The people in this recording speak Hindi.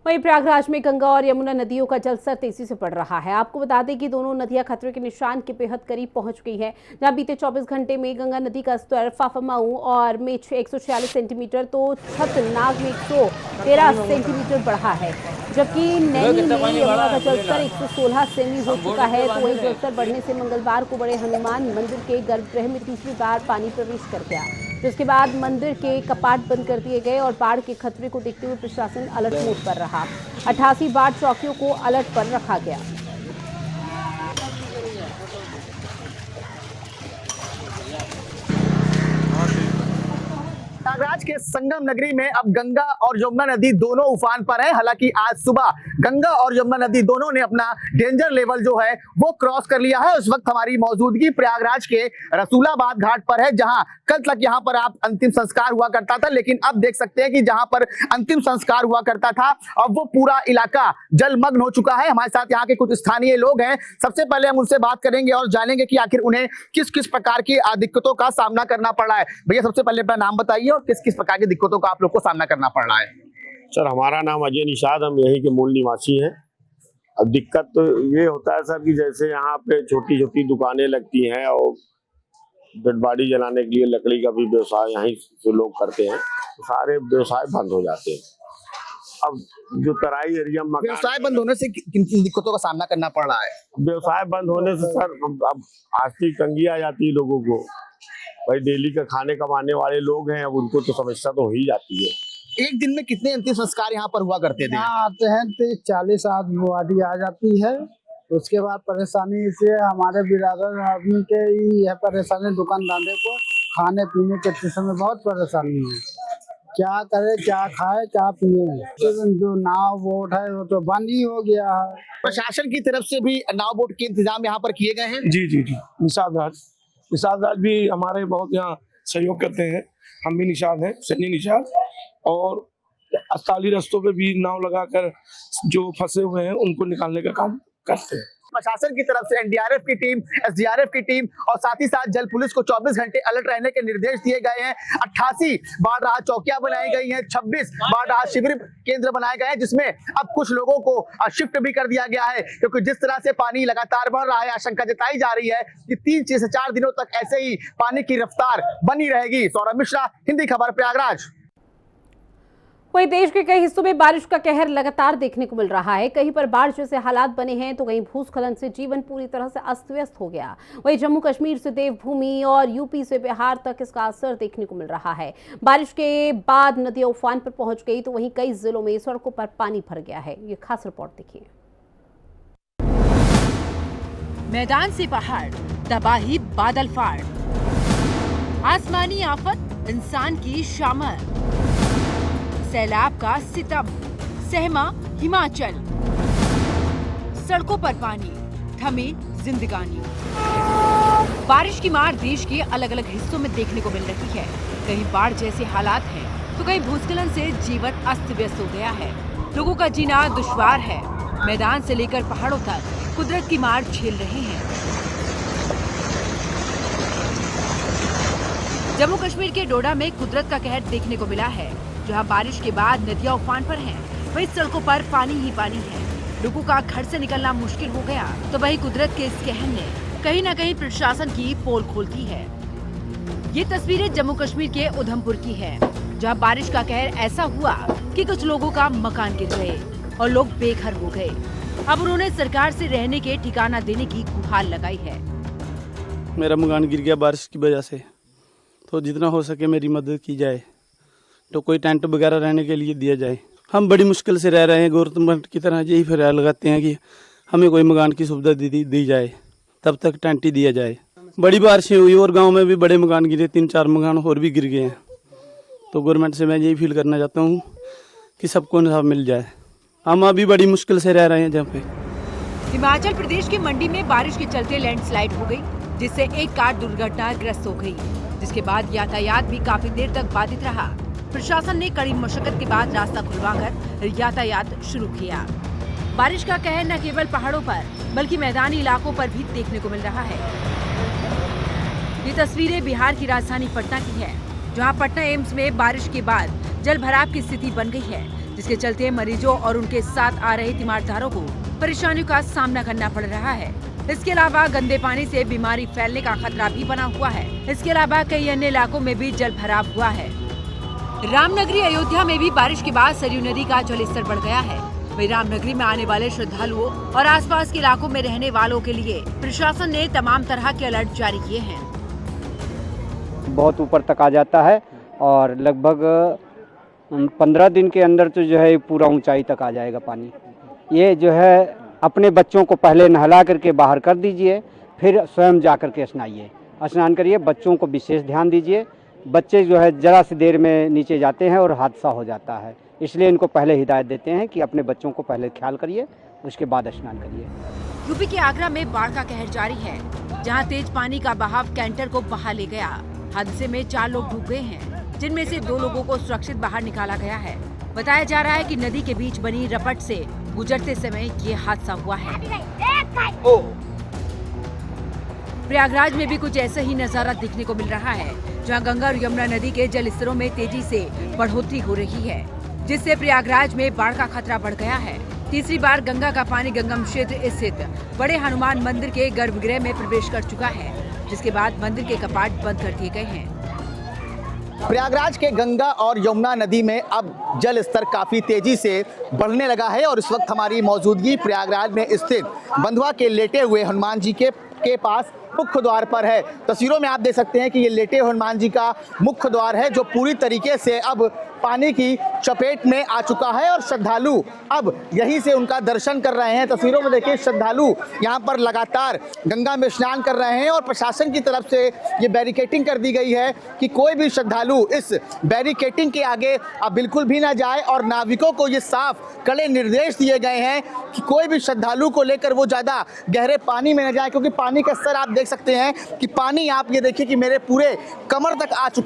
वहीं प्रयागराज में गंगा और यमुना नदियों का जलस्तर तेजी से बढ़ रहा है। आपको बता दें कि दोनों नदियां खतरे के निशान के बेहद करीब पहुंच गई है। जहां बीते 24 घंटे में गंगा नदी का स्तर फाफामाऊ और में 146 सेंटीमीटर तो छतनाग में 113 सेंटीमीटर बढ़ा है, जबकि नैनी में यमुना का जलस्तर 116 सेमी हो चुका है। तो वहीं जलस्तर बढ़ने से मंगलवार को बड़े हनुमान मंदिर के गर्भगृह में तीसरी बार पानी प्रवेश कर गया, जिसके बाद मंदिर के कपाट बंद कर दिए गए और बाढ़ के खतरे को देखते हुए प्रशासन अलर्ट मोड पर रहा। 88 बाढ़ चौकियों को अलर्ट पर रखा गया। प्रयागराज के संगम नगरी में अब गंगा और यमुना नदी दोनों उफान पर है। हालांकि आज सुबह गंगा और यमुना नदी दोनों ने अपना डेंजर लेवल जो है वो क्रॉस कर लिया है। उस वक्त हमारी मौजूदगी प्रयागराज के रसूलाबाद घाट पर है, जहां कल तक यहां पर आप अंतिम संस्कार हुआ करता था, लेकिन अब देख सकते हैं कि जहां पर अंतिम संस्कार हुआ करता था अब वो पूरा इलाका जलमग्न हो चुका है। हमारे साथ यहाँ के कुछ स्थानीय लोग हैं, सबसे पहले हम उनसे बात करेंगे और जानेंगे कि आखिर उन्हें किस किस प्रकार की दिक्कतों का सामना करना पड़ रहा है। भैया, सबसे पहले अपना नाम बताइए और किस किस प्रकार की दिक्कतों का आप लोग को सामना करना पड़ रहा है। सर, हमारा नाम अजय निषाद, हम यहीं के मूल निवासी हैं। अब दिक्कत तो ये होता है सर कि जैसे यहाँ पे छोटी छोटी दुकानें लगती हैं और डेड बॉडी जलाने के लिए लकड़ी का भी व्यवसाय यहीं से लोग करते हैं, तो सारे व्यवसाय बंद हो जाते हैं। अब जो तराई एरिया में व्यवसाय बंद होने से किन किन दिक्कतों का सामना करना पड़ रहा है? व्यवसाय बंद होने से सर अब आर्थिक तंगी आ जाती है लोगों को। भाई डेली का खाने कमाने वाले लोग हैं, अब उनको तो समस्या तो हो ही जाती है। एक दिन में कितने अंतिम संस्कार यहाँ पर हुआ करते थे? यहाँ आते हैं तो 40 बॉडी आ जाती है। उसके बाद परेशानी से हमारे बिरादर आदमी के ही है परेशानी, दुकानदारों को खाने पीने के समय बहुत परेशानी है। क्या करे, क्या खाए, क्या पिए। जो नाव बोट है वो तो बंद ही हो गया है। प्रशासन की तरफ से भी नाव बोट के इंतजाम यहाँ पर किए गए हैं? जी जी जी, निषाद राज भी हमारे बहुत यहाँ सहयोग करते हैं। हम भी निषाद हैं, सन्नी निषाद, और अस्ताली रास्तों पे भी नाव लगाकर जो फंसे हुए हैं उनको निकालने का काम करते हैं। प्रशासन की तरफ से एनडीआरएफ की टीम, एसडीआरएफ की टीम और साथ ही साथ जल पुलिस को 24 घंटे अलर्ट रहने के निर्देश दिए गए हैं। 88 बाढ़ राहत चौकियां बनाई गई हैं, 26 बाढ़ राहत शिविर केंद्र बनाए गए हैं, जिसमें अब कुछ लोगों को शिफ्ट भी कर दिया गया है, क्योंकि जिस तरह से पानी लगातार बढ़ रहा है, आशंका जताई जा रही है कि 3 से 4 दिनों तक ऐसे ही पानी की रफ्तार बनी रहेगी। सौरभ मिश्रा, हिंदी खबर, प्रयागराज। वहीं देश के कई हिस्सों में बारिश का कहर लगातार देखने को मिल रहा है। कहीं पर बाढ़ जैसे हालात बने हैं तो कहीं भूस्खलन से जीवन पूरी तरह से अस्त व्यस्त हो गया। वहीं जम्मू कश्मीर से देवभूमि और यूपी से बिहार तक इसका असर देखने को मिल रहा है। बारिश के बाद नदियां उफान पर पहुंच गई तो वहीं कई जिलों में सड़कों पर पानी भर गया है। ये खास रिपोर्ट देखिए। मैदान से पहाड़, तबाही बादल फाड़, आसमानी आफत इंसान की शामत, सैलाब का सितम सहमा हिमाचल, सड़कों पर पानी, थमी जिंदगानी। बारिश की मार देश के अलग अलग हिस्सों में देखने को मिल रही है। कहीं बाढ़ जैसे हालात हैं तो कहीं भूस्खलन से जीवन अस्त व्यस्त हो गया है। लोगों का जीना दुश्वार है। मैदान से लेकर पहाड़ों तक कुदरत की मार झेल रहे हैं। जम्मू कश्मीर के डोडा में कुदरत का कहर देखने को मिला है, जहां बारिश के बाद नदियां उफान पर हैं, वहीं सड़कों पर पानी ही पानी है। लोगों का घर से निकलना मुश्किल हो गया, तो वहीं कुदरत के इस कहर ने कहीं न कहीं प्रशासन की पोल खोल दी है। ये तस्वीरें जम्मू कश्मीर के उधमपुर की है, जहां बारिश का कहर ऐसा हुआ कि कुछ लोगों का मकान गिर गए और लोग बेघर हो गए। अब उन्होंने सरकार से रहने के ठिकाना देने की गुहार लगाई है। मेरा मकान गिर गया बारिश की वजह से, तो जितना हो सके मेरी मदद की जाए, तो कोई टेंट वगैरह रहने के लिए दिया जाए। हम बड़ी मुश्किल से रह रहे हैं, गवर्नमेंट की तरह यही फरियाद लगाते हैं कि हमें कोई मकान की सुविधा दी जाए, तब तक टेंट ही दिया जाए। बड़ी बारिशें हुई और गांव में भी बड़े मकान गिरे, 3-4 मकान और भी गिर गए हैं। तो गवर्नमेंट से मैं यही फील करना चाहता हूँ कि सबको इंसाफ मिल जाए। हम अभी बड़ी मुश्किल से रह रहे हैं जहाँ पे। हिमाचल प्रदेश की मंडी में बारिश के चलते लैंडस्लाइड हो गई, जिससे एक कार दुर्घटनाग्रस्त हो गई, जिसके बाद यातायात भी काफी देर तक बाधित रहा। प्रशासन ने कड़ी मशक्कत के बाद रास्ता खुलवाकर यातायात शुरू किया। बारिश का कहर न केवल पहाड़ों पर बल्कि मैदानी इलाकों पर भी देखने को मिल रहा है। ये तस्वीरें बिहार की राजधानी पटना की है, जहां पटना एम्स में बारिश के बाद जल भराव की स्थिति बन गई है, जिसके चलते मरीजों और उनके साथ आ रहे तीमारदारों को परेशानियों का सामना करना पड़ रहा है। इसके अलावा गंदे पानी से बीमारी फैलने का खतरा भी बना हुआ है। इसके अलावा कई अन्य इलाकों में भी जल भराव हुआ है। रामनगरी अयोध्या में भी बारिश के बाद सरयू नदी का जलस्तर बढ़ गया है। वहीं रामनगरी में आने वाले श्रद्धालुओं और आसपास के इलाकों में रहने वालों के लिए प्रशासन ने तमाम तरह के अलर्ट जारी किए हैं। बहुत ऊपर तक आ जाता है और लगभग 15 दिन के अंदर तो जो है पूरा ऊंचाई तक आ जाएगा पानी। ये जो है अपने बच्चों को पहले नहला करके बाहर कर दीजिए, फिर स्वयं जा कर के स्नान करिए। बच्चों को विशेष ध्यान दीजिए। बच्चे जो है जरा सी देर में नीचे जाते हैं और हादसा हो जाता है, इसलिए इनको पहले हिदायत देते हैं कि अपने बच्चों को पहले ख्याल करिए, उसके बाद स्नान करिए। यूपी के आगरा में बाढ़ का कहर जारी है, जहां तेज पानी का बहाव कैंटर को बहा ले गया। हादसे में 4 लोग डूब गए हैं, जिनमें से 2 लोगों को सुरक्षित बाहर निकाला गया है। बताया जा रहा है कि नदी के बीच बनी रपट से गुजरते समय ये हादसा हुआ है। प्रयागराज में भी कुछ ऐसा ही नजारा देखने को मिल रहा है, जहां गंगा और यमुना नदी के जल स्तरों में तेजी से बढ़ोतरी हो रही है, जिससे प्रयागराज में बाढ़ का खतरा बढ़ गया है। तीसरी बार गंगा का पानी गंगम क्षेत्र स्थित बड़े हनुमान मंदिर के गर्भगृह में प्रवेश कर चुका है, जिसके बाद मंदिर के कपाट बंद कर दिए गए हैं। प्रयागराज के गंगा और यमुना नदी में अब जल स्तर काफी तेजी से बढ़ने लगा है और इस वक्त हमारी मौजूदगी प्रयागराज में स्थित बंधुआ के लेटे हुए हनुमान जी के पास मुख्य द्वार पर है। तस्वीरों में आप देख सकते हैं कि ये लेटे हनुमान जी का मुख्य द्वार है, जो पूरी तरीके से अब पानी की चपेट में आ चुका है और श्रद्धालु अब यहीं से उनका दर्शन कर रहे हैं। तस्वीरों में देखिए श्रद्धालु यहाँ पर लगातार गंगा में स्नान कर रहे हैं और प्रशासन की तरफ से ये बैरिकेटिंग कर दी गई है कि कोई भी श्रद्धालु इस बैरिकेटिंग के आगे अब बिल्कुल भी ना जाए और नाविकों को ये साफ कड़े निर्देश दिए गए हैं कि कोई भी श्रद्धालु को लेकर वो ज़्यादा गहरे पानी में न जाए, क्योंकि पानी का स्तर आप देख सकते हैं कि पानी आप ये देखिए कि मेरे पूरे कमर तक आ चुका